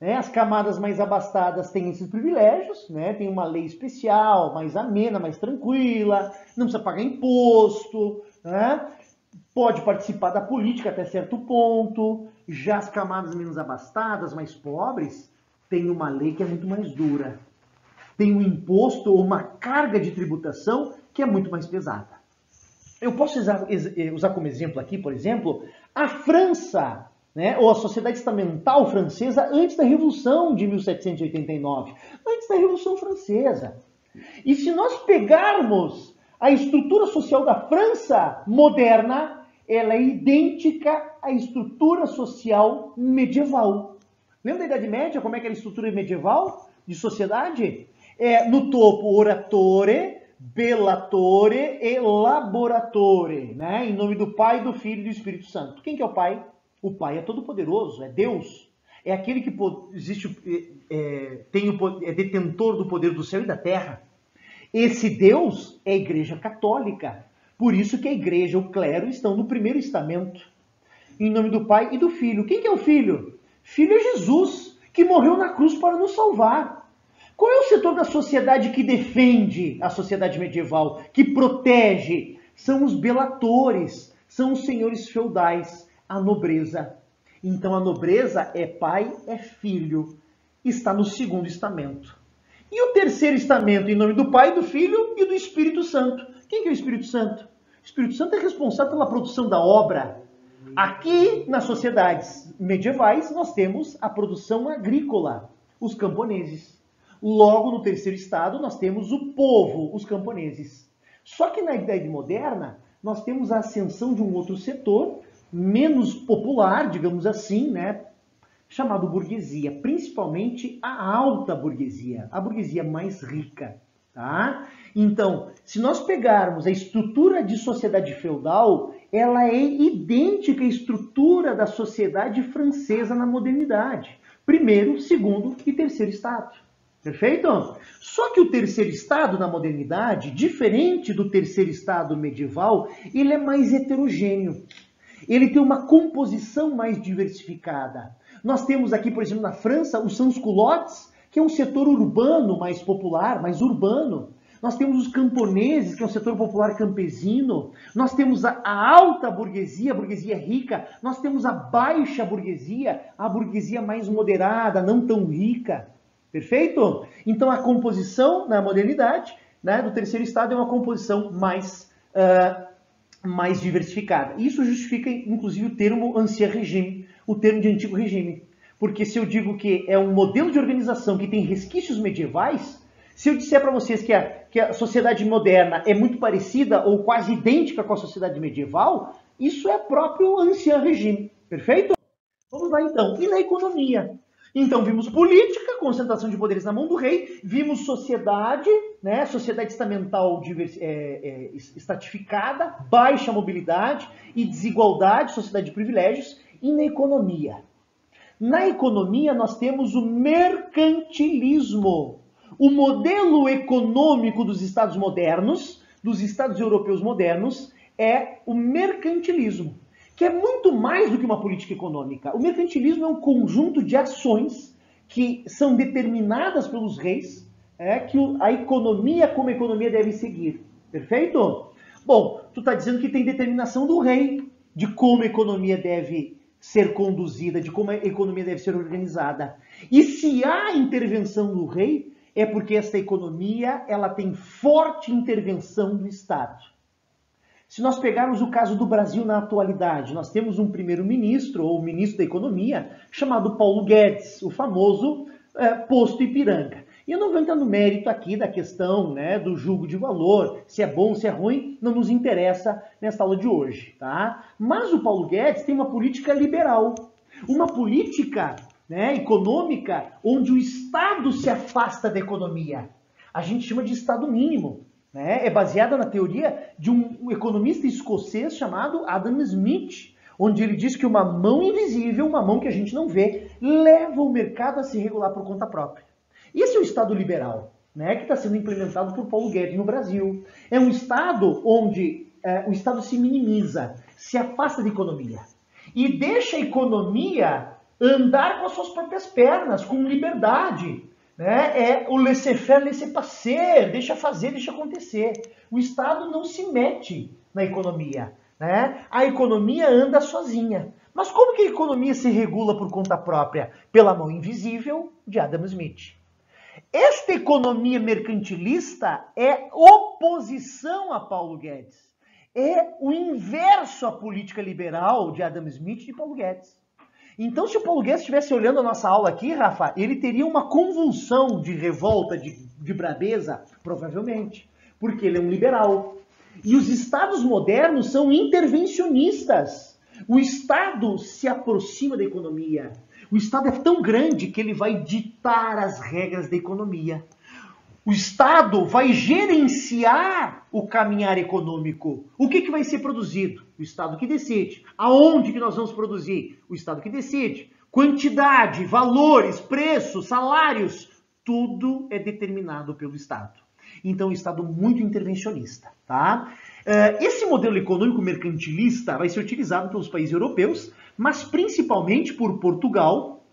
Né? As camadas mais abastadas têm esses privilégios, né? Tem uma lei especial, mais amena, mais tranquila, não precisa pagar imposto, né? Pode participar da política até certo ponto. Já as camadas menos abastadas, mais pobres, tem uma lei que é muito mais dura. Tem um imposto ou uma carga de tributação que é muito mais pesada. Eu posso usar como exemplo aqui, por exemplo, a França, né, ou a sociedade estamental francesa antes da Revolução de 1789, antes da Revolução Francesa. E se nós pegarmos a estrutura social da França moderna, ela é idêntica à estrutura social medieval. Lembra da Idade Média, como é que era a estrutura medieval de sociedade? No topo, oratore, bellatore e laboratore, né? Em nome do Pai, do Filho e do Espírito Santo. Quem que é o Pai? O Pai é todo-poderoso, é Deus. É aquele que é detentor do poder do céu e da terra. Esse Deus é a Igreja Católica. Por isso que a Igreja, o clero, estão no primeiro estamento. Em nome do Pai e do Filho. Quem que é o Filho? Filho é Jesus, que morreu na cruz para nos salvar. Qual é o setor da sociedade que defende a sociedade medieval, que protege? São os belatores, são os senhores feudais, a nobreza. Então a nobreza é pai, é filho, está no segundo estamento. E o terceiro estamento, em nome do Pai, do Filho e do Espírito Santo. Quem que é o Espírito Santo? O Espírito Santo é responsável pela produção da obra. Aqui, nas sociedades medievais, nós temos a produção agrícola, os camponeses. Logo, no terceiro estado, nós temos o povo, os camponeses. Só que na Idade Moderna, nós temos a ascensão de um outro setor, menos popular, digamos assim, né? Chamado burguesia, principalmente a alta burguesia, a burguesia mais rica. Tá? Então, se nós pegarmos a estrutura de sociedade feudal, ela é idêntica à estrutura da sociedade francesa na modernidade. Primeiro, segundo e terceiro estado. Perfeito? Só que o terceiro estado na modernidade, diferente do terceiro estado medieval, ele é mais heterogêneo. Ele tem uma composição mais diversificada. Nós temos aqui, por exemplo, na França, os sans-culottes, que é um setor urbano mais popular, mais urbano. Nós temos os camponeses, que é um setor popular campesino. Nós temos a alta burguesia, a burguesia rica. Nós temos a baixa burguesia, a burguesia mais moderada, não tão rica. Perfeito? Então a composição na modernidade, né, do terceiro estado é uma composição mais diversificada. Isso justifica, inclusive, o termo ancien regime, o termo de antigo regime. Porque se eu digo que é um modelo de organização que tem resquícios medievais, se eu disser para vocês que a sociedade moderna é muito parecida ou quase idêntica com a sociedade medieval, isso é próprio ancien regime. Perfeito? Vamos lá então. E na economia? Então vimos política, concentração de poderes na mão do rei, vimos sociedade, né, sociedade estamental estratificada, baixa mobilidade e desigualdade, sociedade de privilégios, e na economia. Na economia nós temos o mercantilismo, o modelo econômico dos estados modernos, dos estados europeus modernos, é o mercantilismo, que é muito mais do que uma política econômica. O mercantilismo é um conjunto de ações que são determinadas pelos reis, que a economia como a economia deve seguir. Perfeito? Bom, tu está dizendo que tem determinação do rei de como a economia deve ser conduzida, de como a economia deve ser organizada. E se há intervenção do rei, é porque esta economia ela tem forte intervenção do Estado. Se nós pegarmos o caso do Brasil na atualidade, nós temos um primeiro-ministro, ou ministro da Economia, chamado Paulo Guedes, o famoso posto Ipiranga. E eu não vou entrar no mérito aqui da questão, né, do julgo de valor, se é bom, se é ruim, não nos interessa nesta aula de hoje, tá? Mas o Paulo Guedes tem uma política liberal, uma política, né, econômica onde o Estado se afasta da economia. A gente chama de Estado mínimo. Né? É baseada na teoria de um economista escocês chamado Adam Smith, onde ele diz que uma mão invisível, uma mão que a gente não vê, leva o mercado a se regular por conta própria. Esse é o Estado liberal, né, que está sendo implementado por Paulo Guedes no Brasil. É um Estado onde o Estado se minimiza, se afasta da economia e deixa a economia andar com as suas próprias pernas, com liberdade. É o laissez-faire, laissez-passer, deixa fazer, deixa acontecer. O Estado não se mete na economia. né? A economia anda sozinha. Mas como que a economia se regula por conta própria? Pela mão invisível de Adam Smith. Esta economia mercantilista é oposição a Paulo Guedes. É o inverso à política liberal de Adam Smith e de Paulo Guedes. Então, se o Paulo Guedes estivesse olhando a nossa aula aqui, Rafa, ele teria uma convulsão de revolta, de brabeza, provavelmente, porque ele é um liberal. E os estados modernos são intervencionistas. O Estado se aproxima da economia. O Estado é tão grande que ele vai ditar as regras da economia. O Estado vai gerenciar o caminhar econômico. O que vai ser produzido? O Estado que decide. Aonde que nós vamos produzir? O Estado que decide. Quantidade, valores, preços, salários, tudo é determinado pelo Estado. Então, o Estado muito intervencionista, tá? Esse modelo econômico mercantilista vai ser utilizado pelos países europeus, mas principalmente por Portugal,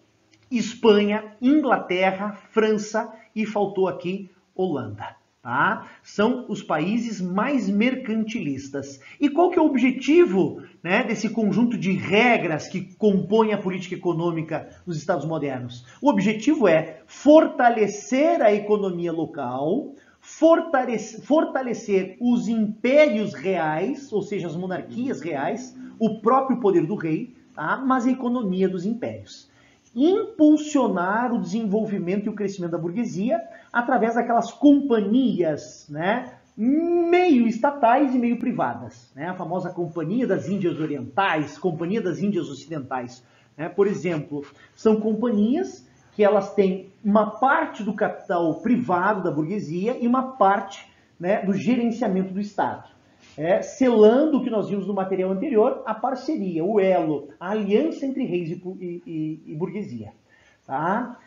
Espanha, Inglaterra, França e faltou aqui Holanda, tá? São os países mais mercantilistas. E qual que é o objetivo, né, desse conjunto de regras que compõem a política econômica dos Estados modernos? O objetivo é fortalecer a economia local, fortalecer os impérios reais, ou seja, as monarquias reais, o próprio poder do rei, tá? Mas a economia dos impérios. Impulsionar o desenvolvimento e o crescimento da burguesia através daquelas companhias, né, meio estatais e meio privadas, né? A famosa Companhia das Índias Orientais, Companhia das Índias Ocidentais, né? Por exemplo, são companhias que elas têm uma parte do capital privado da burguesia e uma parte, né, do gerenciamento do Estado. Selando o que nós vimos no material anterior, a parceria, o elo, a aliança entre reis e burguesia. Tá?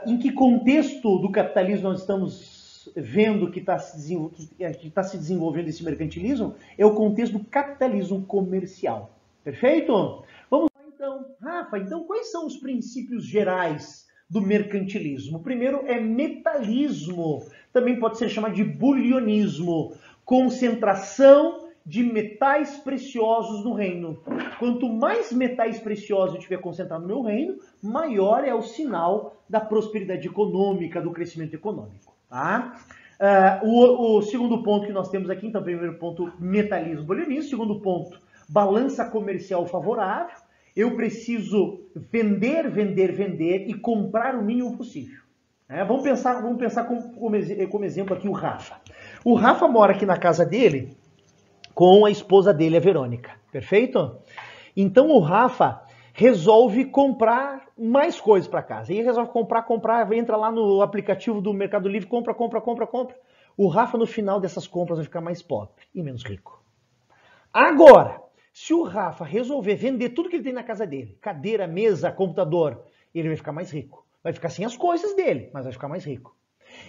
Em que contexto do capitalismo nós estamos vendo que está se desenvolvendo esse mercantilismo? É o contexto do capitalismo comercial. Perfeito? Vamos lá então. Rafa, então quais são os princípios gerais do mercantilismo? O primeiro é metalismo, também pode ser chamado de bulionismo. Concentração de metais preciosos no reino. Quanto mais metais preciosos eu tiver concentrado no meu reino, maior é o sinal da prosperidade econômica, do crescimento econômico. Tá? O segundo ponto que nós temos aqui, então, primeiro ponto, metalismo, bulionismo. Segundo ponto, balança comercial favorável. Eu preciso vender e comprar o mínimo possível. Vamos pensar como exemplo aqui o Rafa. O Rafa mora aqui na casa dele com a esposa dele, a Verônica. Perfeito? Então o Rafa resolve comprar mais coisas para casa. Ele resolve comprar, entra lá no aplicativo do Mercado Livre, compra. O Rafa, no final dessas compras, vai ficar mais pobre e menos rico. Agora, se o Rafa resolver vender tudo que ele tem na casa dele, cadeira, mesa, computador, ele vai ficar mais rico. Vai ficar sem as coisas dele, mas vai ficar mais rico.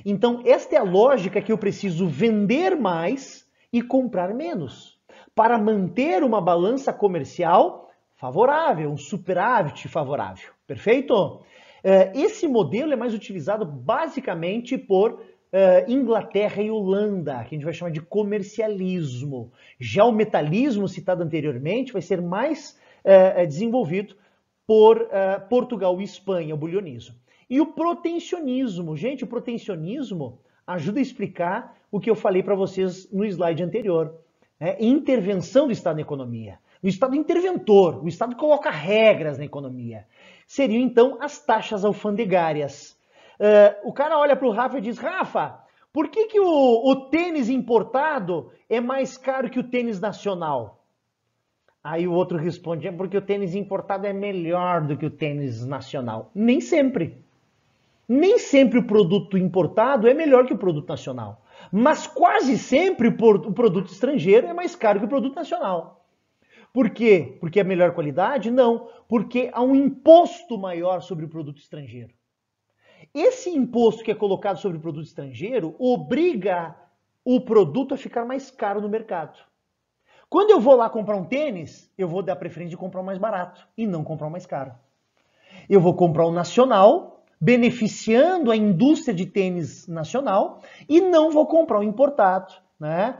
Então, esta é a lógica que eu preciso vender mais e comprar menos, para manter uma balança comercial favorável, um superávit favorável. Perfeito? Esse modelo é mais utilizado basicamente por Inglaterra e Holanda, que a gente vai chamar de comercialismo. Já o metalismo, citado anteriormente, vai ser mais desenvolvido por Portugal e Espanha, o bulionismo. E o protecionismo. Gente, o protecionismo ajuda a explicar o que eu falei para vocês no slide anterior. Intervenção do Estado na economia. O Estado interventor, o Estado coloca regras na economia. Seriam, então, as taxas alfandegárias. O cara olha para o Rafa e diz, Rafa, por que o tênis importado é mais caro que o tênis nacional? Aí o outro responde, porque o tênis importado é melhor do que o tênis nacional. Nem sempre. Nem sempre o produto importado é melhor que o produto nacional. Mas quase sempre o produto estrangeiro é mais caro que o produto nacional. Por quê? Porque é melhor qualidade? Não. Porque há um imposto maior sobre o produto estrangeiro. Esse imposto que é colocado sobre o produto estrangeiro obriga o produto a ficar mais caro no mercado. Quando eu vou lá comprar um tênis, eu vou dar preferência de comprar o mais barato e não comprar o mais caro. Eu vou comprar o nacional, beneficiando a indústria de tênis nacional, e não vou comprar o importado, né?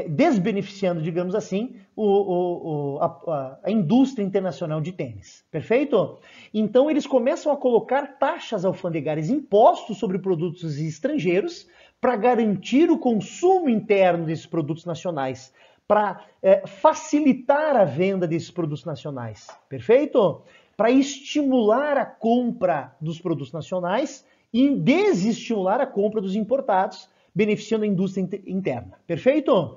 desbeneficiando, digamos assim, a indústria internacional de tênis. Perfeito? Então eles começam a colocar taxas alfandegárias, impostos sobre produtos estrangeiros para garantir o consumo interno desses produtos nacionais, para facilitar a venda desses produtos nacionais. Perfeito? Para estimular a compra dos produtos nacionais e desestimular a compra dos importados, beneficiando a indústria interna. Perfeito?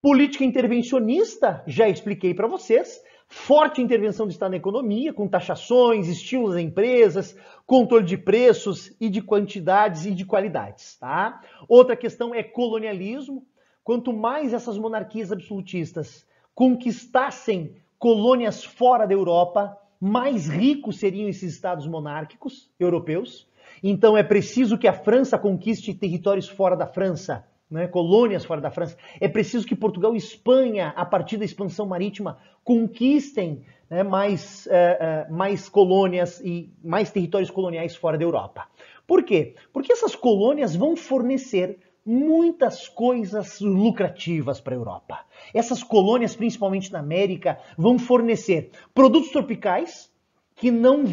Política intervencionista, já expliquei para vocês. Forte intervenção do Estado na economia, com taxações, estímulos a empresas, controle de preços e de quantidades e de qualidades. Tá? Outra questão é colonialismo. Quanto mais essas monarquias absolutistas conquistassem colônias fora da Europa, mais ricos seriam esses estados monárquicos europeus. Então é preciso que a França conquiste territórios fora da França, né, colônias fora da França. É preciso que Portugal e Espanha, a partir da expansão marítima, conquistem, né, mais colônias e mais territórios coloniais fora da Europa. Por quê? Porque essas colônias vão fornecer muitas coisas lucrativas para a Europa. Essas colônias, principalmente na América, vão fornecer produtos tropicais que não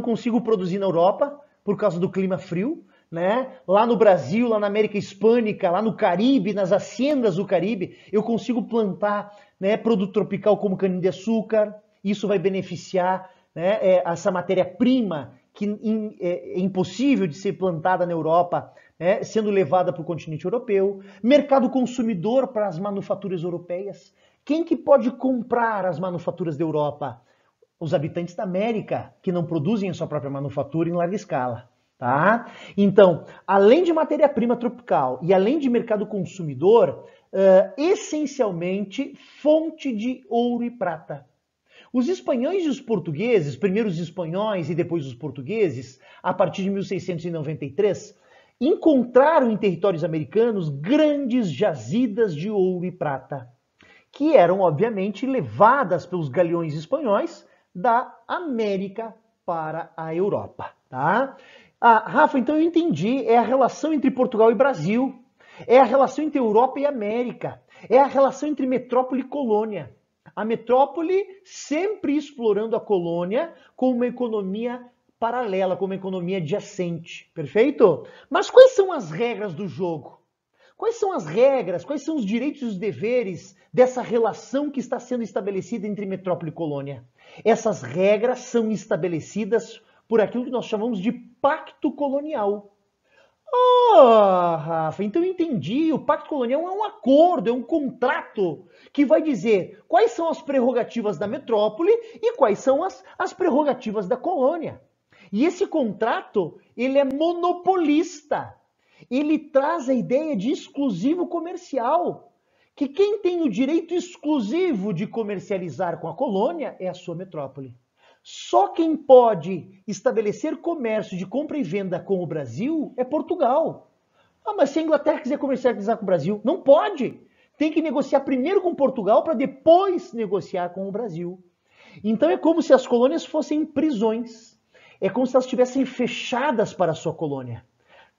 consigo produzir na Europa por causa do clima frio, né? Lá no Brasil, lá na América Hispânica, lá no Caribe, nas haciendas do Caribe, eu consigo plantar, né, produto tropical como cana-de-açúcar. Isso vai beneficiar, né, essa matéria-prima que é impossível de ser plantada na Europa, sendo levada para o continente europeu. Mercado consumidor para as manufaturas europeias. Quem que pode comprar as manufaturas da Europa? Os habitantes da América, que não produzem a sua própria manufatura em larga escala. Tá? Então, além de matéria-prima tropical e além de mercado consumidor, essencialmente fonte de ouro e prata. Os espanhóis e os portugueses, primeiro os espanhóis e depois os portugueses, a partir de 1693, encontraram em territórios americanos grandes jazidas de ouro e prata, que eram, obviamente, levadas pelos galeões espanhóis da América para a Europa. Tá? Rafa, então eu entendi, é a relação entre Portugal e Brasil, é a relação entre Europa e América, é a relação entre metrópole e colônia. A metrópole sempre explorando a colônia com uma economia paralela, com uma economia adjacente, perfeito? Mas quais são as regras do jogo? Quais são as regras, quais são os direitos e os deveres dessa relação que está sendo estabelecida entre metrópole e colônia? Essas regras são estabelecidas por aquilo que nós chamamos de pacto colonial. Rafa, então eu entendi. O pacto colonial é um acordo, é um contrato que vai dizer quais são as prerrogativas da metrópole e quais são as prerrogativas da colônia. E esse contrato, ele é monopolista. Ele traz a ideia de exclusivo comercial, que quem tem o direito exclusivo de comercializar com a colônia é a sua metrópole. Só quem pode estabelecer comércio de compra e venda com o Brasil é Portugal. Mas se a Inglaterra quiser comercializar com o Brasil, não pode. Tem que negociar primeiro com Portugal para depois negociar com o Brasil. Então é como se as colônias fossem prisões. É como se elas estivessem fechadas para a sua colônia.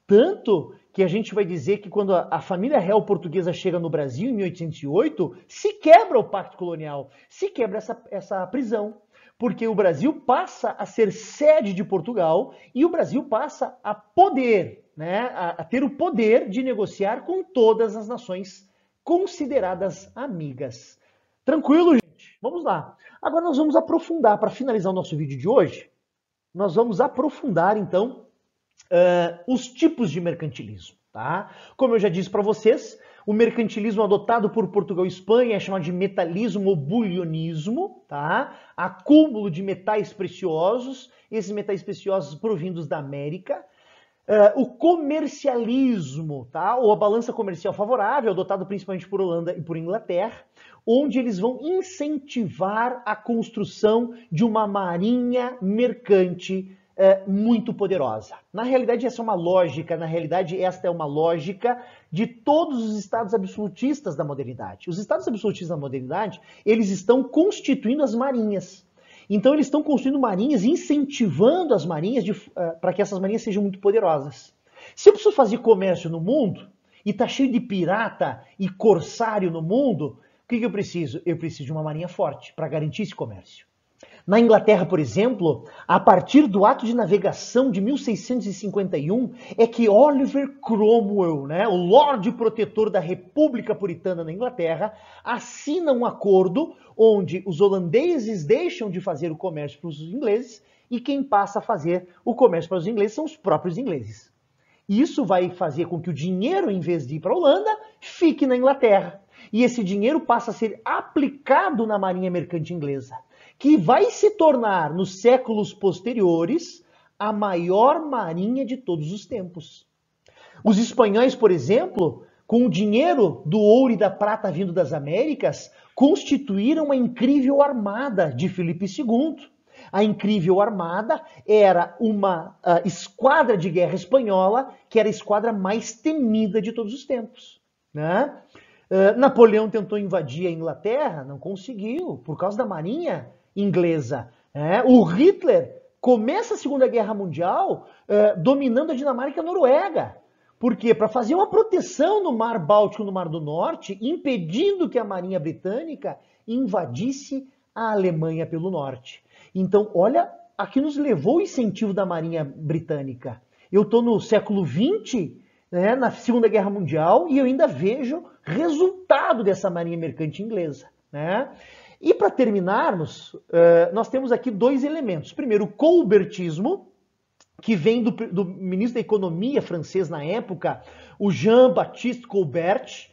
Tanto que a gente vai dizer que quando a família real portuguesa chega no Brasil em 1808, se quebra o pacto colonial, se quebra essa prisão. Porque o Brasil passa a ser sede de Portugal e o Brasil passa a poder, né, a ter o poder de negociar com todas as nações consideradas amigas. Tranquilo, gente? Vamos lá. Agora nós vamos aprofundar, para finalizar o nosso vídeo de hoje, nós vamos aprofundar, então, os tipos de mercantilismo. Tá? Como eu já disse para vocês, o mercantilismo adotado por Portugal e Espanha é chamado de metalismo ou bulionismo, tá? Acúmulo de metais preciosos, esses metais preciosos provindos da América. O comercialismo, tá? Ou a balança comercial favorável, adotado principalmente por Holanda e por Inglaterra, onde eles vão incentivar a construção de uma marinha mercante muito poderosa. Na realidade, essa é uma lógica de todos os estados absolutistas da modernidade. Os estados absolutistas da modernidade, eles estão constituindo as marinhas. Então, eles estão construindo marinhas, incentivando as marinhas para que essas marinhas sejam muito poderosas. Se eu preciso fazer comércio no mundo, e tá cheio de pirata e corsário no mundo, o que eu preciso? Eu preciso de uma marinha forte para garantir esse comércio. Na Inglaterra, por exemplo, a partir do ato de navegação de 1651, é que Oliver Cromwell, né, o Lorde Protetor da República Puritana na Inglaterra, assina um acordo onde os holandeses deixam de fazer o comércio para os ingleses e quem passa a fazer o comércio para os ingleses são os próprios ingleses. Isso vai fazer com que o dinheiro, em vez de ir para a Holanda, fique na Inglaterra. E esse dinheiro passa a ser aplicado na marinha mercante inglesa, que vai se tornar, nos séculos posteriores, a maior marinha de todos os tempos. Os espanhóis, por exemplo, com o dinheiro do ouro e da prata vindo das Américas, constituíram uma incrível armada de Filipe II. A incrível armada era uma esquadra de guerra espanhola, que era a esquadra mais temida de todos os tempos, né? Napoleão tentou invadir a Inglaterra, não conseguiu, por causa da marinha inglesa. O Hitler começa a Segunda Guerra Mundial dominando a Dinamarca e a Noruega. Por quê? Para fazer uma proteção no Mar Báltico, no Mar do Norte, impedindo que a marinha britânica invadisse a Alemanha pelo norte. Então, olha, aqui nos levou o incentivo da marinha britânica. Eu estou no século XX, né, na Segunda Guerra Mundial, e eu ainda vejo resultado dessa marinha mercante inglesa, né? E para terminarmos, nós temos aqui dois elementos. Primeiro, o colbertismo, que vem do ministro da Economia francês na época, o Jean-Baptiste Colbert,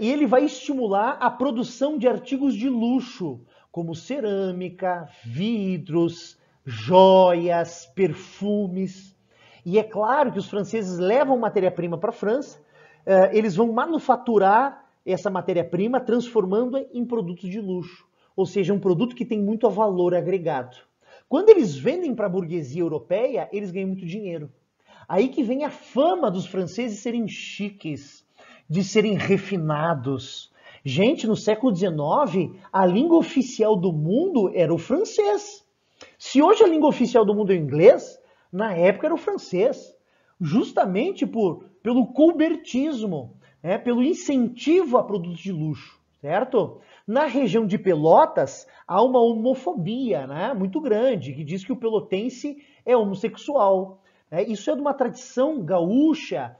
e ele vai estimular a produção de artigos de luxo, como cerâmica, vidros, joias, perfumes. E é claro que os franceses levam matéria-prima para a França, eles vão manufaturar essa matéria-prima, transformando-a em produtos de luxo, ou seja, um produto que tem muito valor agregado. Quando eles vendem para a burguesia europeia, eles ganham muito dinheiro. Aí que vem a fama dos franceses serem chiques, de serem refinados. Gente, no século XIX, a língua oficial do mundo era o francês. Se hoje a língua oficial do mundo é o inglês, na época era o francês. Justamente pelo colbertismo, pelo incentivo a produtos de luxo, certo? Na região de Pelotas, há uma homofobia, né, muito grande, que diz que o pelotense é homossexual. Isso é de uma tradição gaúcha,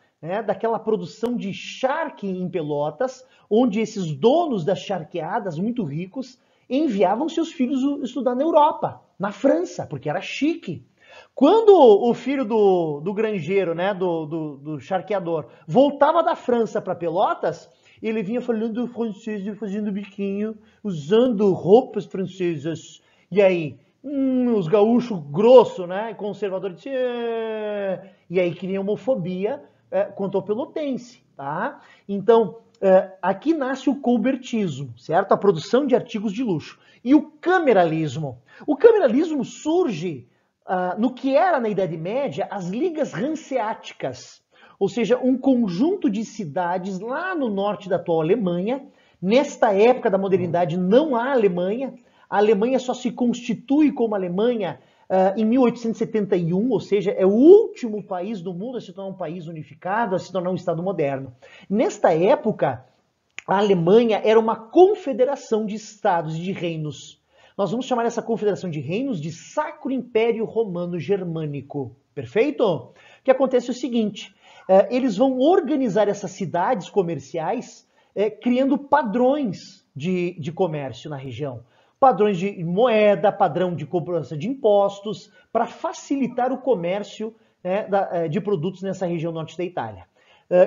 daquela produção de charque em Pelotas, onde esses donos das charqueadas, muito ricos, enviavam seus filhos estudar na Europa, na França, porque era chique. Quando o filho do granjeiro, né, do charqueador, voltava da França para Pelotas, ele vinha falando francês, fazendo biquinho, usando roupas francesas. E aí, os gaúchos grossos, né, conservadores, e aí cria homofobia quanto ao pelotense, tá? Então, aqui nasce o colbertismo, certo? A produção de artigos de luxo. E o cameralismo. O cameralismo surge no que era na Idade Média as ligas hanseáticas, ou seja, um conjunto de cidades lá no norte da atual Alemanha. Nesta época da modernidade não há Alemanha, a Alemanha só se constitui como Alemanha em 1871, ou seja, é o último país do mundo a se tornar um país unificado, a se tornar um Estado moderno. Nesta época, a Alemanha era uma confederação de estados e de reinos. Nós vamos chamar essa confederação de reinos de Sacro Império Romano Germânico. Perfeito? O que acontece é o seguinte, eles vão organizar essas cidades comerciais criando padrões de comércio na região. Padrões de moeda, padrão de cobrança de impostos, para facilitar o comércio de produtos nessa região norte da Itália.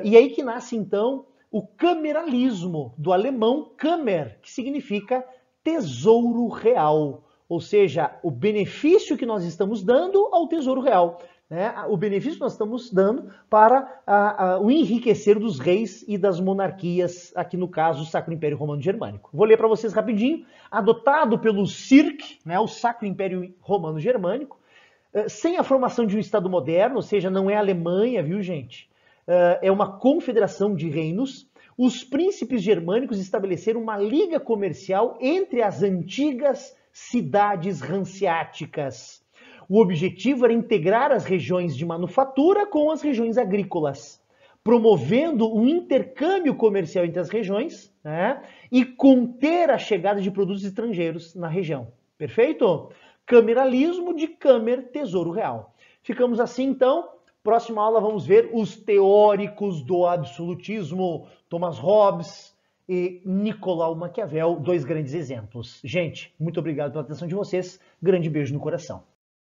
E aí que nasce, então, o cameralismo, do alemão Kammer, que significa tesouro real, ou seja, o benefício que nós estamos dando ao tesouro real. O benefício que nós estamos dando para o enriquecer dos reis e das monarquias, aqui no caso, o Sacro Império Romano Germânico. Vou ler para vocês rapidinho. Adotado pelo CIRC, o Sacro Império Romano Germânico, sem a formação de um Estado moderno, ou seja, não é a Alemanha, viu, gente? É uma confederação de reinos. Os príncipes germânicos estabeleceram uma liga comercial entre as antigas cidades hanseáticas. O objetivo era integrar as regiões de manufatura com as regiões agrícolas. promovendo um intercâmbio comercial entre as regiões, né? E conter a chegada de produtos estrangeiros na região. Perfeito? Cameralismo de Câmer Tesouro Real. Ficamos assim, então. Próxima aula vamos ver os teóricos do absolutismo, Thomas Hobbes e Nicolau Maquiavel, dois grandes exemplos. Gente, muito obrigado pela atenção de vocês. Grande beijo no coração.